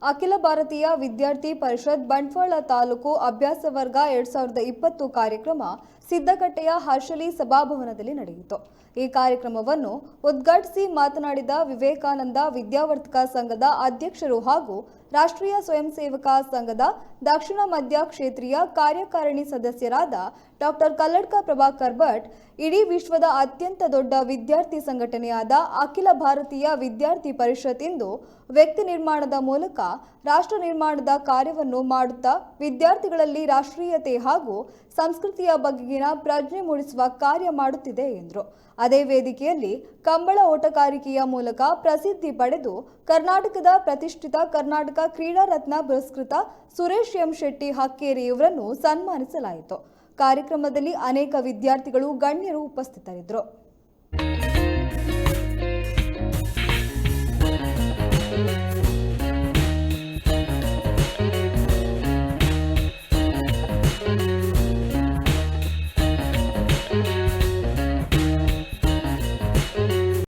ಅಖಿಲ ಭಾರತೀಯ ವಿದ್ಯಾರ್ಥಿ ಪರಿಷತ್ ಬಂಟ್ವಾಳ ತಾಲೂಕು ಅಭ್ಯಾಸ ವರ್ಗ 2020 ಕಾರ್ಯಕ್ರಮ ಸಿದ್ದಕಟ್ಟೆಯ ಹರ್ಷಲಿ ಸಭಾಭವನದಲ್ಲಿ ನಡೆಯಿತು। ಈ ಕಾರ್ಯಕ್ರಮವನ್ನು ಉದ್ಘಾಟಿಸಿ ಮಾತನಾಡಿದ ವಿವೇಕಾನಂದ ವಿದ್ಯಾವರ್ಧಕ ಸಂಘದ ಅಧ್ಯಕ್ಷರು ಹಾಗೂ ರಾಷ್ಟ್ರೀಯ ಸ್ವಯಂ ಸೇವಕ ಸಂಘದ ದಕ್ಷಿಣ ಮಧ್ಯ ಕ್ಷೇತ್ರೀಯ ಕಾರ್ಯಕಾರಿಣಿ ಸದಸ್ಯರಾದ ಡಾಕ್ಟರ್ ಕಲ್ಲಡ್ಕ ಪ್ರಭಾಕರ್ ಭಟ್, ಇಡೀ ವಿಶ್ವದ ಅತ್ಯಂತ ದೊಡ್ಡ ವಿದ್ಯಾರ್ಥಿ ಸಂಘಟನೆಯಾದ ಅಖಿಲ ಭಾರತೀಯ ವಿದ್ಯಾರ್ಥಿ ಪರಿಷತ್ ಇಂದು ವ್ಯಕ್ತಿ ನಿರ್ಮಾಣದ ಮೂಲಕ ರಾಷ್ಟ್ರ ನಿರ್ಮಾಣದ ಕಾರ್ಯವನ್ನು ಮಾಡುತ್ತಾ ವಿದ್ಯಾರ್ಥಿಗಳಲ್ಲಿ ರಾಷ್ಟ್ರೀಯತೆ ಹಾಗೂ ಸಂಸ್ಕೃತಿಯ ಬಗೆಗಿನ ಪ್ರಜ್ಞೆ ಮೂಡಿಸುವ ಕಾರ್ಯ ಮಾಡುತ್ತಿದೆ ಎಂದರು। ಅದೇ ವೇದಿಕೆಯಲ್ಲಿ ಕಂಬಳ ಓಟಗಾರಿಕೆಯ ಮೂಲಕ ಪ್ರಸಿದ್ಧಿ ಪಡೆದು ಕರ್ನಾಟಕದ ಪ್ರತಿಷ್ಠಿತ ಕರ್ನಾಟಕ ಕ್ರೀಡಾ ರತ್ನ ಪುರಸ್ಕೃತ ಸುರೇಶ್ ಎಂ ಶೆಟ್ಟಿ ಹಕ್ಕೇರಿ ಇವರನ್ನು ಸನ್ಮಾನಿಸಲಾಯಿತು। ಕಾರ್ಯಕ್ರಮದಲ್ಲಿ ಅನೇಕ ವಿದ್ಯಾರ್ಥಿಗಳು ಗಣ್ಯರು ಉಪಸ್ಥಿತರಿದ್ದರು।